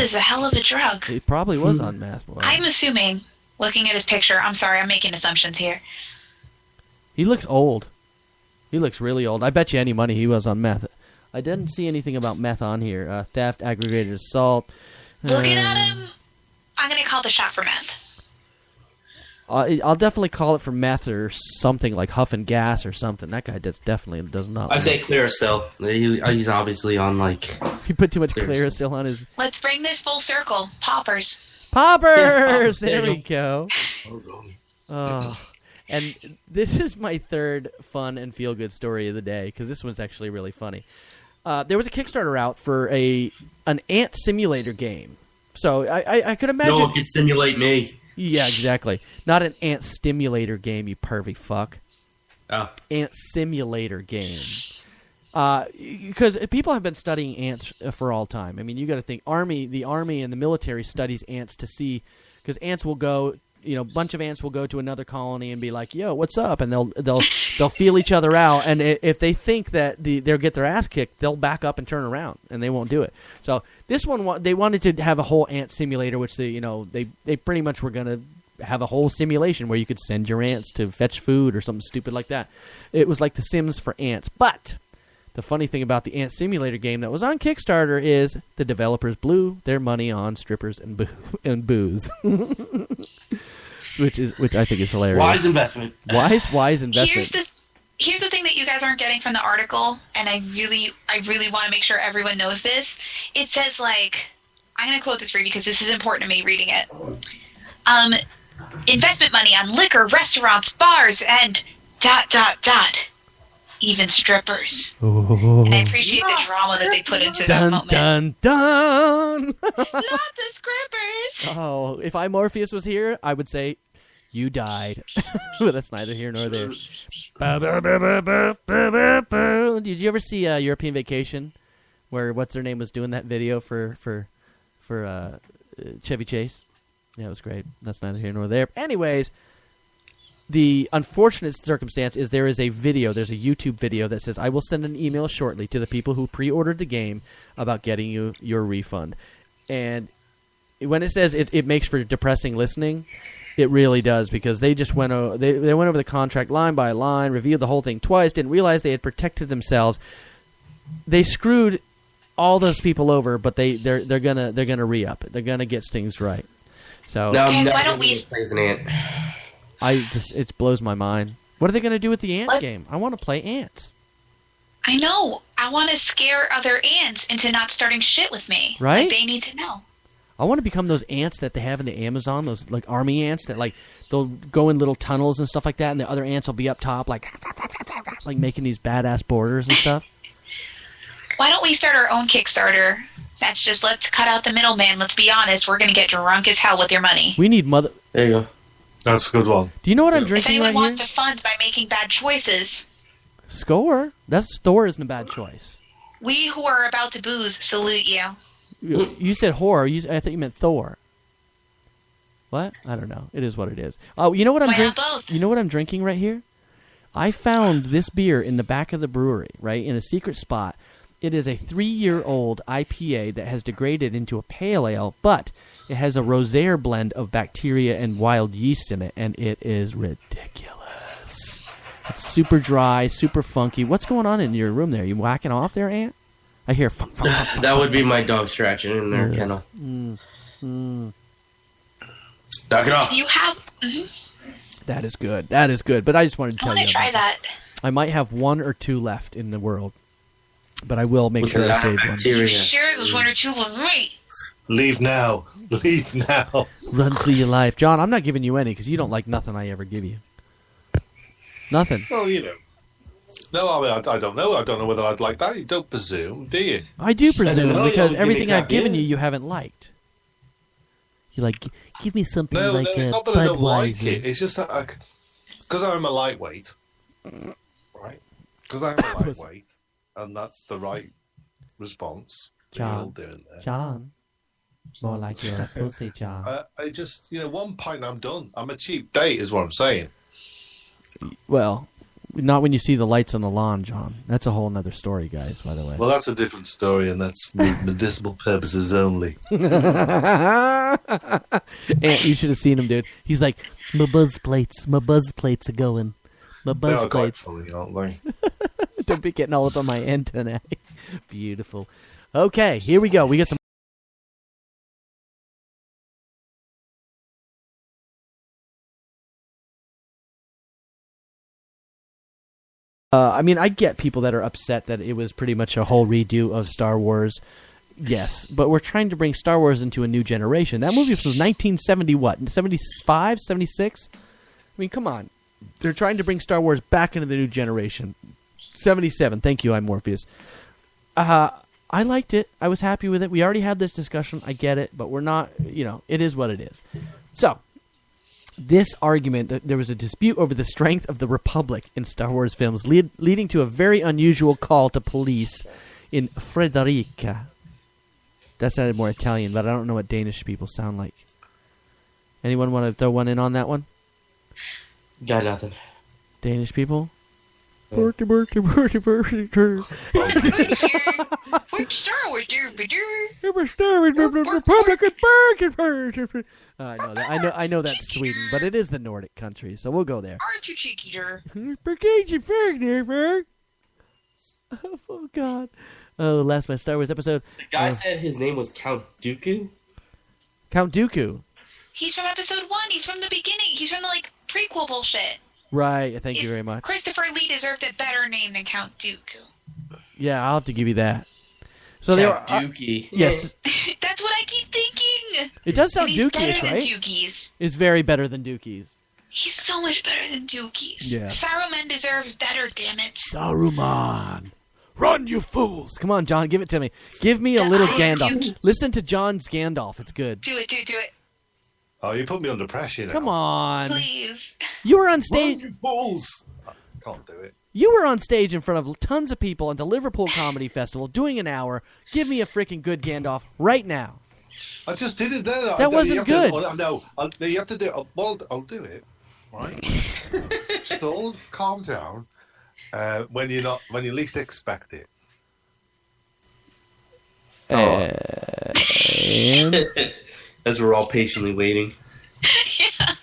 is a hell of a drug. He probably was on meth. Well, I'm assuming, looking at his picture, I'm sorry, I'm making assumptions here. he looks old. He looks really old. I bet you any money he was on meth. I didn't see anything about meth on here. Theft, aggravated assault. Looking at him, I'm going to call the shot for meth. I'll definitely call it for meth or something like huffing gas or something. That guy definitely does not. I say Clearasil. He's obviously on like. He put too much Clearasil on his. Let's bring this full circle. Poppers. Poppers! There we go. Oh. And this is my third fun and feel-good story of the day, because this one's actually really funny. There was a Kickstarter out for an ant simulator game. So I could imagine... No one can simulate me. Yeah, exactly. Not an ant stimulator game, you pervy fuck. Oh. Ant simulator game. Because people have been studying ants for all time. I mean, you got to think the army and the military studies ants to see, because ants will go, a bunch of ants will go to another colony and be like, "Yo, what's up?" And they'll feel each other out. And if they think that they'll get their ass kicked, they'll back up and turn around, and they won't do it. So this one, they wanted to have a whole ant simulator, which they pretty much were gonna have a whole simulation where you could send your ants to fetch food or something stupid like that. It was like The Sims for ants, but the funny thing about the Ant Simulator game that was on Kickstarter is the developers blew their money on strippers and booze, which I think is hilarious. Wise investment. Wise investment. Here's the thing that you guys aren't getting from the article, and I really want to make sure everyone knows this. It says, like, I'm going to quote this for you because this is important to me reading it. Investment money on liquor, restaurants, bars, and ... even strippers. Ooh. And I appreciate the drama that they put into that moment. Dun, dun. Not the strippers! Oh, if I Morpheus was here, I would say, you died. But that's neither here nor there. Did you ever see European Vacation, where what's her name was doing that video for Chevy Chase? Yeah, it was great. That's neither here nor there. Anyways, the unfortunate circumstance is there's a YouTube video that says, "I will send an email shortly to the people who pre-ordered the game about getting you your refund." And when it says it makes for depressing listening, it really does, because they just went over the contract line by line, reviewed the whole thing twice, didn't realize they had protected themselves. They screwed all those people over, but they're gonna re-up it. They're gonna get things right. So guys, why don't we? It blows my mind. What are they going to do with the ant game? I want to play ants. I know. I want to scare other ants into not starting shit with me. Right? Like, they need to know. I want to become those ants that they have in the Amazon, those like army ants that like they'll go in little tunnels and stuff like that, and the other ants will be up top like making these badass borders and stuff. Why don't we start our own Kickstarter? That's just, let's cut out the middleman. Let's be honest. We're going to get drunk as hell with your money. We need There you go. That's a good one. Do you know what I'm drinking if anyone right wants here? to fund by making bad choices. Score. Thor isn't a bad choice. We who are about to booze salute you. You said horror. I thought you meant Thor. What? I don't know. It is what it is. Oh, you know what I'm drinking? both? You know what I'm drinking right here? I found this beer in the back of the brewery, right, in a secret spot. It is a 3-year-old IPA that has degraded into a pale ale, but it has a rosé blend of bacteria and wild yeast in it, and it is ridiculous. It's super dry, super funky. What's going on in your room there? You whacking off there, Ant? I hear funk, funk, funk, funk. That would be my dog scratching in their kennel. Knock it off. You have... That is good. That is good. But I just wanted to I tell want you. to try that. I might have 1 or 2 left in the world, but I will make sure I save one. Sure, there's 1 or 2 of them. Right. Leave now. Leave now. Run for your life. John, I'm not giving you any because you don't like nothing I ever give you. Nothing. Well, you know. No, I mean, I don't know. I don't know whether I'd like that. You don't presume, do you? I do presume, know, because you everything I've given beer. you haven't liked. You're like, give me something No, like it's a not that I don't like Budweiser. it. It's just that because I'm a lightweight, right? Because I'm a lightweight, and that's the right response. That you're all doing there. John. More like your pussy, John. I just, 1 pint, I'm done. I'm a cheap date, is what I'm saying. Well, Not when you see the lights on the lawn, John. That's a whole other story, guys, by the way. Well, that's a different story, and that's medicinal purposes only. Ant, you should have seen him, dude. He's like, my buzz plates are going. My They buzz are quite plates. funny, aren't they? Don't be getting all up on my antennae. Beautiful. Okay, here we go. We got some. I mean, I get people that are upset that it was pretty much a whole redo of Star Wars. Yes, but we're trying to bring Star Wars into a new generation. That movie was from 1970, what? 75, 76? I mean, come on. They're trying to bring Star Wars back into the new generation. 77. Thank you, I'm Morpheus. I liked it. I was happy with it. We already had this discussion. I get it, but we're not, it is what it is. So, this argument, there was a dispute over the strength of the Republic in Star Wars films, leading to a very unusual call to police in Frederica. That sounded more Italian, but I don't know what Danish people sound like. Anyone want to throw one in on that one? Got nothing. Danish people? Yeah. Which Star Wars I know that's Sweden, but it is the Nordic country, so we'll go there. Aren't you cheeky, Jer? Oh, God. Oh, last my Star Wars episode. The guy said his name was Count Dooku. Count Dooku. He's from episode 1. He's from the beginning. He's from the, prequel bullshit. Right, thank you very much. Christopher Lee deserved a better name than Count Dooku. Yeah, I'll have to give you that. So Count Dookie. Yes. That's what I keep thinking. It does sound and he's Dookie-ish, better right? than Dookies. It's very better than Dookie's. He's so much better than Dookies. Yes. Saruman deserves better, damn it. Saruman. Run, you fools! Come on, John, give it to me. Give me a little Gandalf. Dookie. Listen to John's Gandalf. It's good. Do it. Oh, you put me under pressure now. Come on. Please. You were on Run, stage. you fools! I can't do it. You were on stage in front of tons of people at the Liverpool Comedy Festival doing an hour. Give me a freaking good Gandalf right now. I just did it there. That wasn't good. No, you have to do it. Well, I'll do it. Right? Just all calm down when you least expect it. And As we're all patiently waiting. Yeah.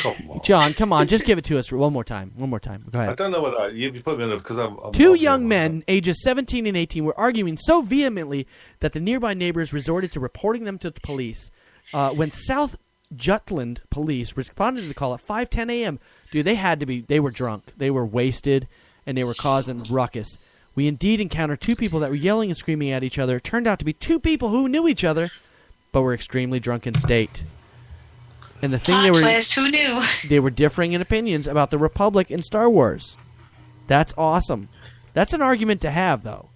Come on. John, come on, just give it to us one more time. One more time. Go I ahead. don't know whether you put me under because I'm Two I'm young doing men, ages 17 and 18, were arguing so vehemently that the nearby neighbors resorted to reporting them to the police. When South Jutland police responded to the call at 5:10 a.m., dude, they were drunk. They were wasted, and they were causing ruckus. We indeed encountered two people that were yelling and screaming at each other. It turned out to be two people who knew each other, but were extremely drunk in state. And the thing Plot twist, who knew? they were differing in opinions about the Republic and Star Wars. That's awesome. That's an argument to have, though.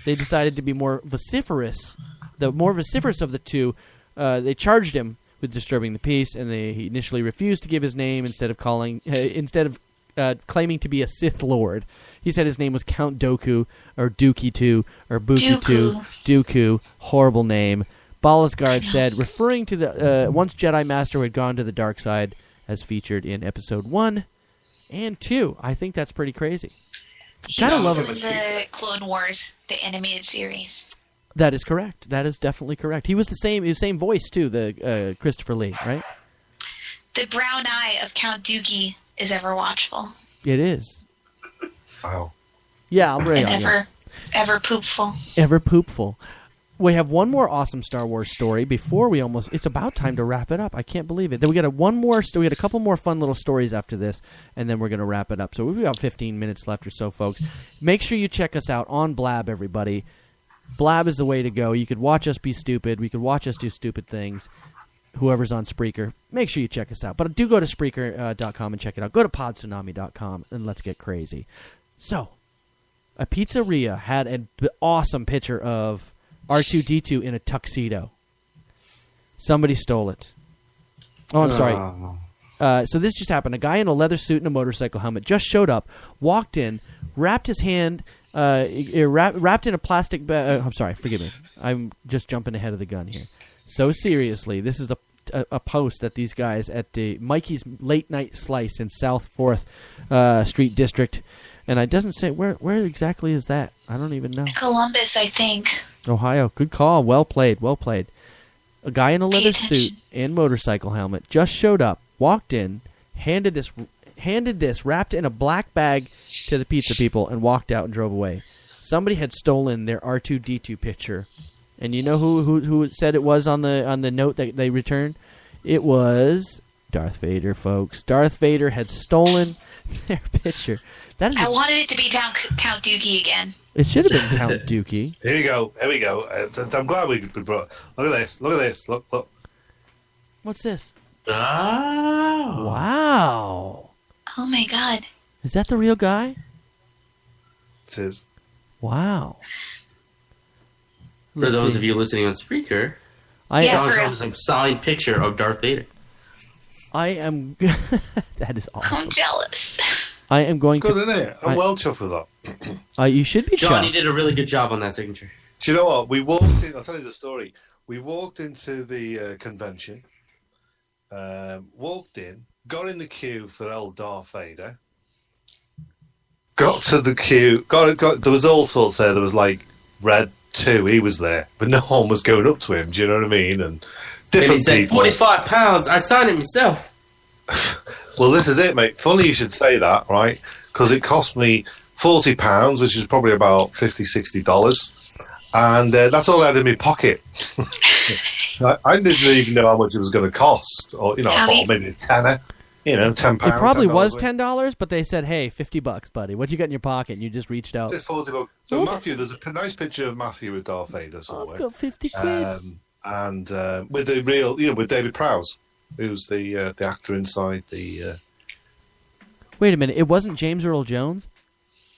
They decided to be more vociferous. The more vociferous of the two, they charged him with disturbing the peace, and he initially refused to give his name instead of claiming to be a Sith Lord. He said his name was Count Dooku, or Dookie 2, or Bookie 2. Dooku. Horrible name. Balasgard said, referring to the once Jedi Master who had gone to the dark side, as featured in Episode 1 and 2. I think that's pretty crazy. Gotta love him him. in the Clone Wars, the animated series. That is correct. That is definitely correct. He was the same voice, too, the Christopher Lee, right? The brown eye of Count Dookie is ever watchful. It is. Wow. Yeah, I'm ready. And ever poopful. Ever poopful. We have one more awesome Star Wars story before it's about time to wrap it up. I can't believe it. Then we got we got a couple more fun little stories after this, and then we're going to wrap it up. So we've got 15 minutes left or so, folks. Make sure you check us out on Blab, everybody. Blab is the way to go. You could watch us be stupid. We could watch us do stupid things. Whoever's on Spreaker, make sure you check us out. But do go to Spreaker.com and check it out. Go to podtsunami.com and let's get crazy. So, a pizzeria had an awesome picture of R2-D2 in a tuxedo. Somebody stole it. Oh, I'm sorry. So this just happened. A guy in a leather suit and a motorcycle helmet just showed up, walked in, wrapped his hand, wrapped in a plastic bag. I'm sorry, forgive me. I'm just jumping ahead of the gun here. So seriously, this is a post that these guys at the Mikey's Late Night Slice in South 4th Street District, and it doesn't say where exactly is that. I don't even know. Columbus, I think. Ohio. Good call. Well played. Well played. A guy in a leather attention. suit and motorcycle helmet just showed up, walked in, handed this wrapped in a black bag to the pizza people, and walked out and drove away. Somebody had stolen their R2-D2 picture, and you know who said it was on the note that they returned? It was Darth Vader, folks. Darth Vader had stolen their picture. That is I wanted it to be Count Dookie again. It should have been Count Dookie. Here we go. I'm glad we brought. Look at this. Look. What's this? Oh. Wow. Oh my god. Is that the real guy? It is. Wow. For those of you listening on Spreaker, Yeah. John for real. shows a signed picture of Darth Vader. I am. That is awesome. I'm jealous. I am going Good, to. isn't it? I'm well chuffed with that. You should be John, you chuffed. did a really good job on that signature. Do you know what? We walked in. I'll tell you the story. We walked into the convention. Walked in, got in the queue for old Darth Vader. Got to the queue. Got. There was all sorts there. There was like Red 2. He was there, but no one was going up to him. Do you know what I mean? And And different he said, people. 45 pounds. I signed it myself. Well, this is it, mate. Funny you should say that, right? Because it cost me £40, which is probably about $50-$60, and that's all I had in my pocket. I didn't even know how much it was going to cost, or I thought maybe a tenner, £10. It probably was $10. $10, but they said, "Hey, $50, buddy. What you got in your pocket?" And you just reached out. It's £40. So Matthew, there's a nice picture of Matthew with Darth Vader I've somewhere, got 50 quid. and with the real, with David Prowse, who's the actor inside the. Wait a minute. It wasn't James Earl Jones?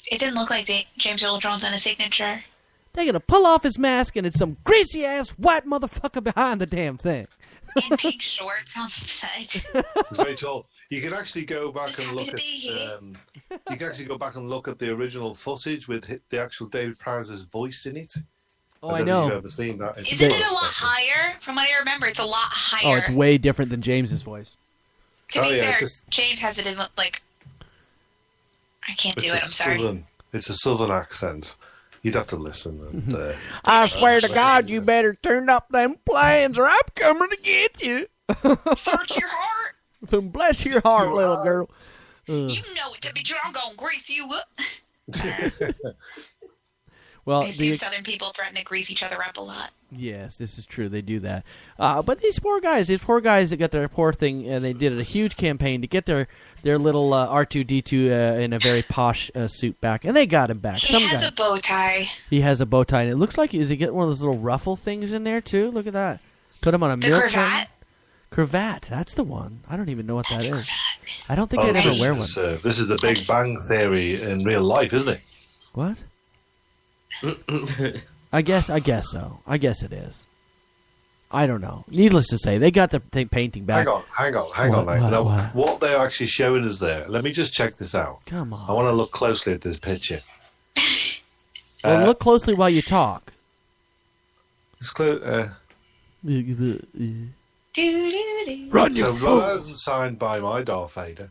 It didn't look like James Earl Jones on a signature. They're going to pull off his mask, and it's some greasy-ass white motherfucker behind the damn thing. In pink shorts on the side. It's very tall. You can actually go back and look at. Happy You can actually go back and look at the original footage with the actual David Prowse's voice in it. Oh, I I don't know if know. you've ever seen that. Isn't it a lot higher? From what I remember, it's a lot higher. Oh, it's way different than James's voice. To be yeah, fair, it's just- James has it in, like... I can't do It's it, a I'm sorry. southern. It's a southern accent. You'd have to listen. And, I swear to God, you better turn up them plans, or I'm coming to get you. Search your heart. Bless your heart, little girl. You know it to be true. I'm going to grease you up. Well, I see Southern people threaten to grease each other up a lot. yes, this is true. They do that. But these poor guys that got their poor thing, and they did a huge campaign to get their little R2-D2 in a very posh suit back, and they got him back. He has a bow tie. He has a bow tie, and it looks like, is he getting one of those little ruffle things in there, too? Look at that. Put him on a The milk cravat? carton. Cravat, that's the one. I don't even know what That's that cravat. is. I don't think I'd ever wear one. This is the Big Bang Theory in real life, isn't it? What? I guess so. I guess it is. I don't know. Needless to say, they got the painting back. Hang on. What they're actually showing us there? Let me just check this out. Come on. I want to look closely at this picture. Well, look closely while you talk. It's close. Doo-doo-doo. Run, So you fool! that isn't signed by my Darth Vader.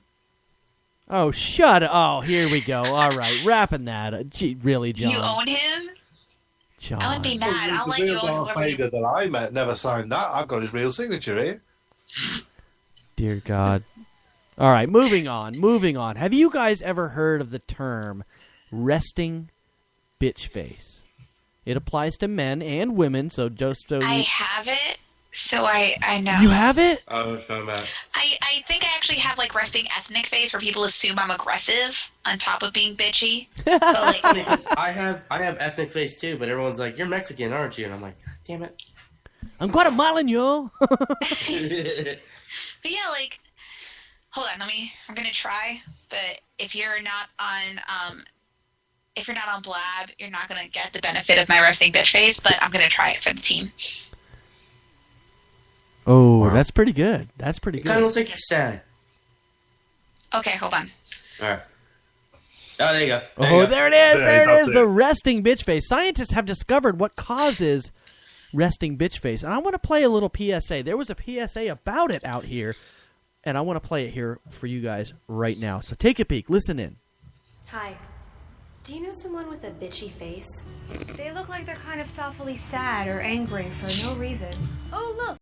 Oh, shut up. Oh, here we go. All right, wrapping that. Gee, really, John? You own him? John. I wouldn't be mad. I'll the let real you own Darth whoever you... Vader that I met never signed that. I've got his real signature here. Dear God. All right, moving on. Have you guys ever heard of the term resting bitch face? It applies to men and women, so just so I you... have it, so I know. You have it? I was talking about. I think I actually have, like, resting ethnic face where people assume I'm aggressive on top of being bitchy. But, like, Funny, 'cause I have ethnic face too, but everyone's like, "You're Mexican, aren't you?" And I'm like, "Damn it." I'm Guatemalan, yo. but yeah, like, hold on, I'm gonna try, but if you're not on Blab, you're not gonna get the benefit of my resting bitch face, but I'm gonna try it for the team. Oh, Wow. that's pretty good. That's pretty It kind of good. looks like you're sad. Okay, hold on. All right. Oh, there you go. Oh, there it is. There it That's is. it. The resting bitch face. Scientists have discovered what causes resting bitch face. And I want to play a little PSA. There was a PSA about it out here, and I want to play it here for you guys right now. So take a peek. Listen in. Hi. Do you know someone with a bitchy face? They look like they're kind of thoughtfully sad or angry for no reason. Oh, look,